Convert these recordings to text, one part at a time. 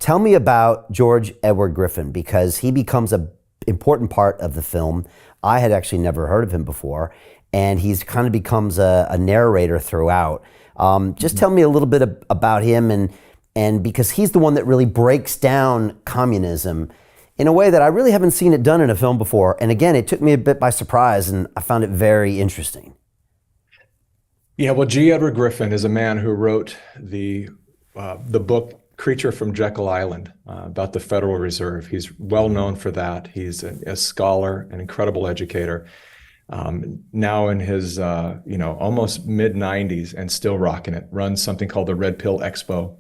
Tell me about George Edward Griffin, because he becomes an important part of the film. I had actually never heard of him before, and he's kind of becomes a narrator throughout. Just tell me a little bit about him, and because he's the one that really breaks down communism in a way that I really haven't seen it done in a film before. And again, it took me a bit by surprise, and I found it very interesting. Yeah, well, G. Edward Griffin is a man who wrote the book Creature from Jekyll Island about the Federal Reserve. He's well known for that. He's a scholar, an incredible educator. Now in his almost mid 90s and still rocking it. Runs something called the Red Pill Expo.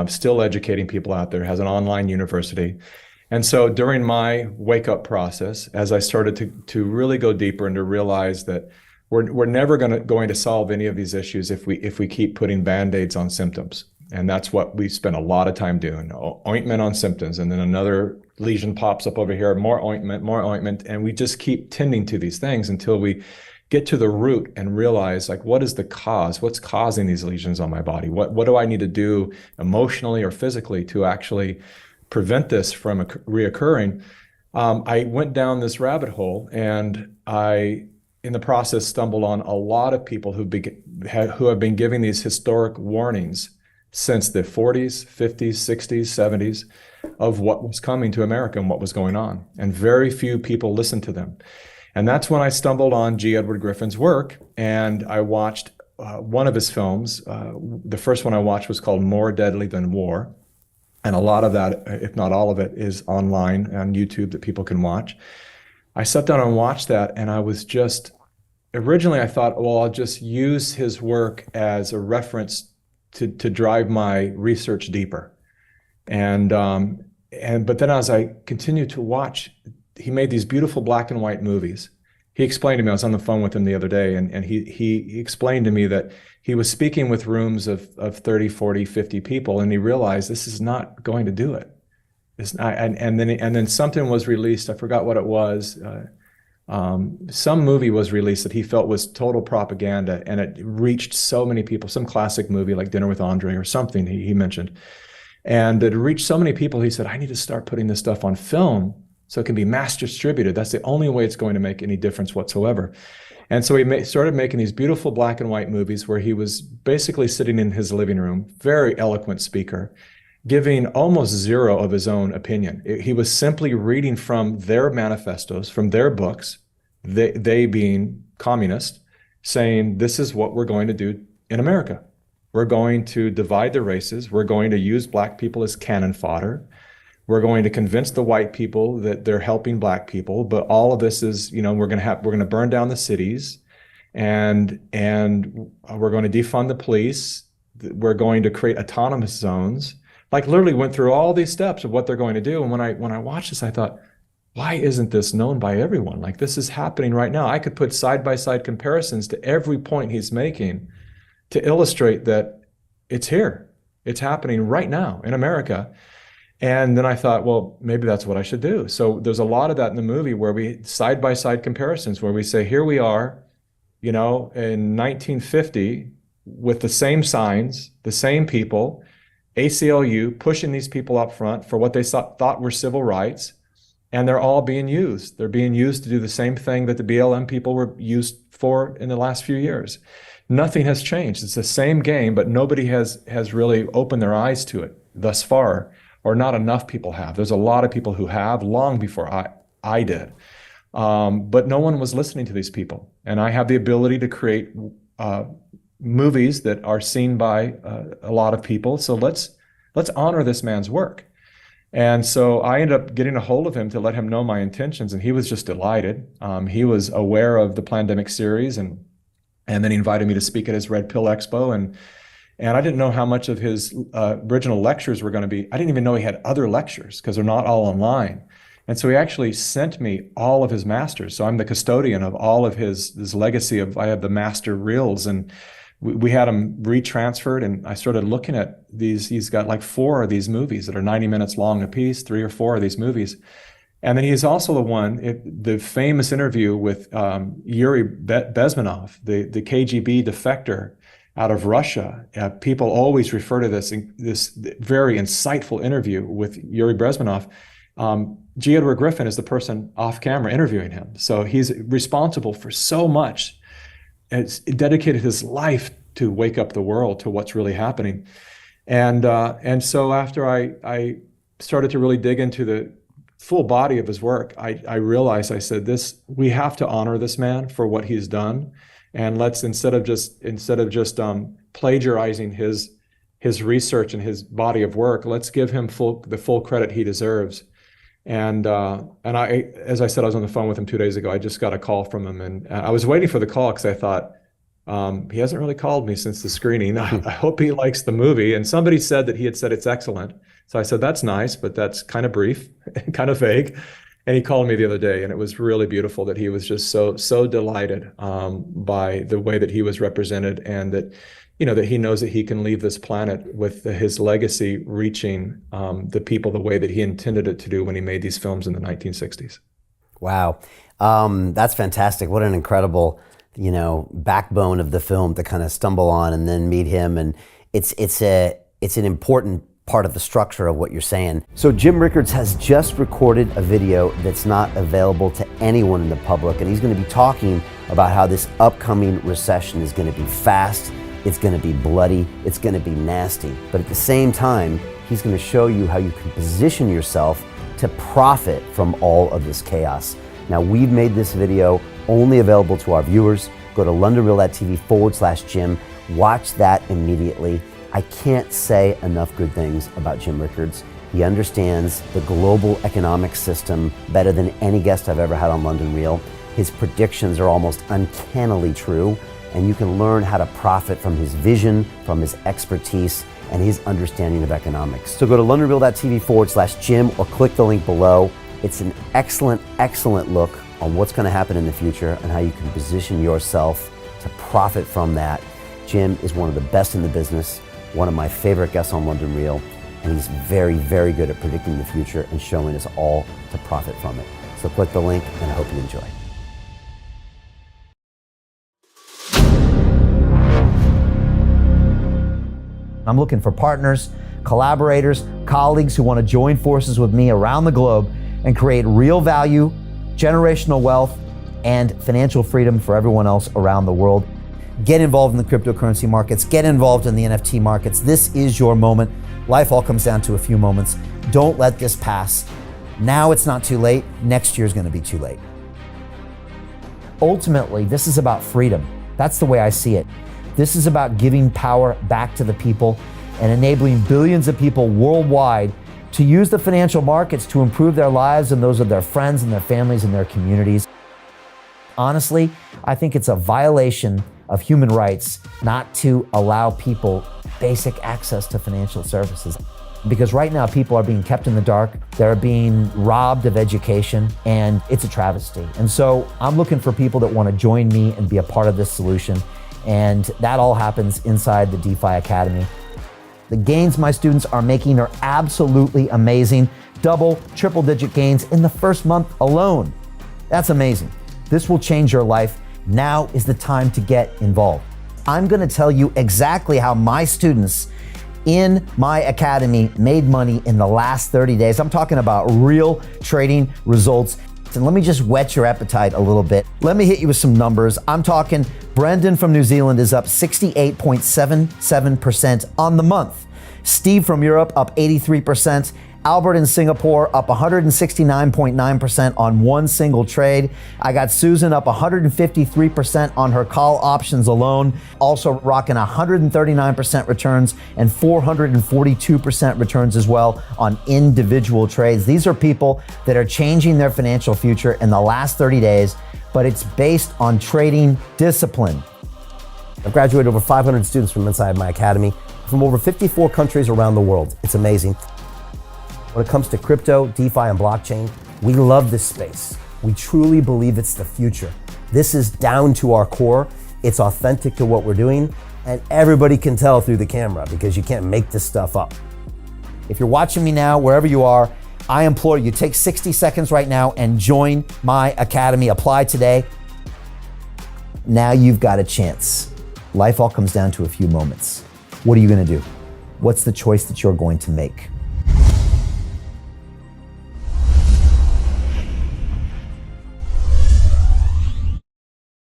Still educating people out there. Has an online university. And so during my wake up process, as I started to really go deeper and to realize that we're never going to solve any of these issues if we keep putting band-aids on symptoms. And that's what we spend a lot of time doing. Ointment on symptoms, and then another lesion pops up over here, more ointment, and we just keep tending to these things until we get to the root and realize, like, what is the cause? What's causing these lesions on my body? What do I need to do emotionally or physically to actually prevent this from reoccurring? I went down this rabbit hole, and I, in the process, stumbled on a lot of people who have been giving these historic warnings since the 40s, 50s, 60s, 70s of what was coming to America and what was going on. And very few people listened to them. And that's when I stumbled on G. Edward Griffin's work, and I watched one of his films. The first one I watched was called More Deadly Than War. And a lot of that, if not all of it, is online on YouTube that people can watch. I sat down and watched that, and I was just, originally I thought, well, I'll just use his work as a reference to drive my research deeper. But then as I continued to watch, he made these beautiful black and white movies. He explained to me, I was on the phone with him the other day, and he explained to me that he was speaking with rooms of 30, 40, 50 people, and he realized this is not going to do it. And then something was released, I forgot what it was. Some movie was released that he felt was total propaganda, and it reached so many people, some classic movie like Dinner with Andre or something he mentioned. And it reached so many people, he said, I need to start putting this stuff on film so it can be mass distributed. That's the only way it's going to make any difference whatsoever. And so he started making these beautiful black and white movies where he was basically sitting in his living room, very eloquent speaker, giving almost zero of his own opinion. He was simply reading from their manifestos, from their books, they being communist, saying, this is what we're going to do in America. We're going to divide the races. We're going to use black people as cannon fodder. We're going to convince the white people that they're helping black people. But all of this is, we're going to burn down the cities, and we're going to defund the police. We're going to create autonomous zones. Like, literally went through all these steps of what they're going to do. And when I watched this, I thought, why isn't this known by everyone? Like, this is happening right now. I could put side-by-side comparisons to every point he's making to illustrate that it's here. It's happening right now in America. And then I thought, well, maybe that's what I should do. So there's a lot of that in the movie where we side-by-side comparisons where we say, here we are, in 1950 with the same signs, the same people, ACLU pushing these people up front for what they thought were civil rights, and they're all being used. They're being used to do the same thing that the BLM people were used for in the last few years. Nothing has changed. It's the same game, but nobody has really opened their eyes to it thus far, or not enough people have. There's a lot of people who have, long before I did, but no one was listening to these people. And I have the ability to create movies that are seen by a lot of people. So let's honor this man's work. And so I ended up getting a hold of him to let him know my intentions, and he was just delighted. He was aware of the Plandemic series, and then he invited me to speak at his Red Pill Expo, and I didn't know how much of his original lectures were going to be. I didn't even know he had other lectures because they're not all online. And so he actually sent me all of his masters. So I'm the custodian of all of his legacy of, I have the master reels, and we had them retransferred, and I started looking at these. He's got like 4 of these movies that are 90 minutes long a piece, 3 or 4 of these movies. And then he's also the famous interview with Yuri Bezmenov, the KGB defector, out of Russia. People always refer to this very insightful interview with Yuri Bezmenov. G. Edward Griffin is the person off camera interviewing him. So he's responsible for so much. It's dedicated his life to wake up the world to what's really happening. And so after I started to really dig into the full body of his work, I realized, I said, we have to honor this man for what he's done. And let's, instead of just plagiarizing his research and his body of work, let's give him the full credit he deserves. And I, as I said, I was on the phone with him 2 days ago. I just got a call from him, and I was waiting for the call because I thought, he hasn't really called me since the screening. I hope he likes the movie. And somebody said that he had said it's excellent. So I said, that's nice, but that's kind of brief, kind of vague. And he called me the other day, and it was really beautiful that he was just so delighted by the way that he was represented, and that, that he knows that he can leave this planet with his legacy reaching the people the way that he intended it to do when he made these films in the 1960s. Wow. That's fantastic. What an incredible, backbone of the film to kind of stumble on and then meet him. And it's an important part of the structure of what you're saying. So Jim Rickards has just recorded a video that's not available to anyone in the public, and he's going to be talking about how this upcoming recession is going to be fast, it's going to be bloody, it's going to be nasty. But at the same time, he's going to show you how you can position yourself to profit from all of this chaos. Now, we've made this video only available to our viewers. Go to londonreal.tv/Jim. Watch that immediately. I can't say enough good things about Jim Rickards. He understands the global economic system better than any guest I've ever had on London Real. His predictions are almost uncannily true, and you can learn how to profit from his vision, from his expertise, and his understanding of economics. So go to londonreal.tv/Jim or click the link below. It's an excellent, excellent look on what's going to happen in the future and how you can position yourself to profit from that. Jim is one of the best in the business, one of my favorite guests on London Real, and he's very, very good at predicting the future and showing us all to profit from it. So click the link, and I hope you enjoy. I'm looking for partners, collaborators, colleagues who want to join forces with me around the globe and create real value, generational wealth, and financial freedom for everyone else around the world. Get involved in the cryptocurrency markets, get involved in the NFT markets. This is your moment. Life all comes down to a few moments. Don't let this pass. Now it's not too late. Next year's going to be too late. Ultimately, this is about freedom. That's the way I see it. This is about giving power back to the people and enabling billions of people worldwide to use the financial markets to improve their lives and those of their friends and their families and their communities. Honestly, I think it's a violation of human rights not to allow people basic access to financial services. Because right now people are being kept in the dark, they're being robbed of education, and it's a travesty. And so I'm looking for people that want to join me and be a part of this solution. And that all happens inside the DeFi Academy. The gains my students are making are absolutely amazing. Double, triple digit gains in the first month alone. That's amazing. This will change your life. Now is the time to get involved. I'm going to tell you exactly how my students in my academy made money in the last 30 days. I'm talking about real trading results. And let me just whet your appetite a little bit. Let me hit you with some numbers. I'm talking Brendan from New Zealand is up 68.77% on the month. Steve from Europe up 83%. Albert in Singapore up 169.9% on one single trade. I got Susan up 153% on her call options alone, also rocking 139% returns and 442% returns as well on individual trades. These are people that are changing their financial future in the last 30 days, but it's based on trading discipline. I've graduated over 500 students from inside my academy from over 54 countries around the world. It's amazing. When it comes to crypto, DeFi, and blockchain, we love this space. We truly believe it's the future. This is down to our core. It's authentic to what we're doing, and everybody can tell through the camera because you can't make this stuff up. If you're watching me now, wherever you are, I implore you, take 60 seconds right now and join my academy. Apply today. Now you've got a chance. life all comes down to a few moments. What are you going to do? What's the choice that you're going to make?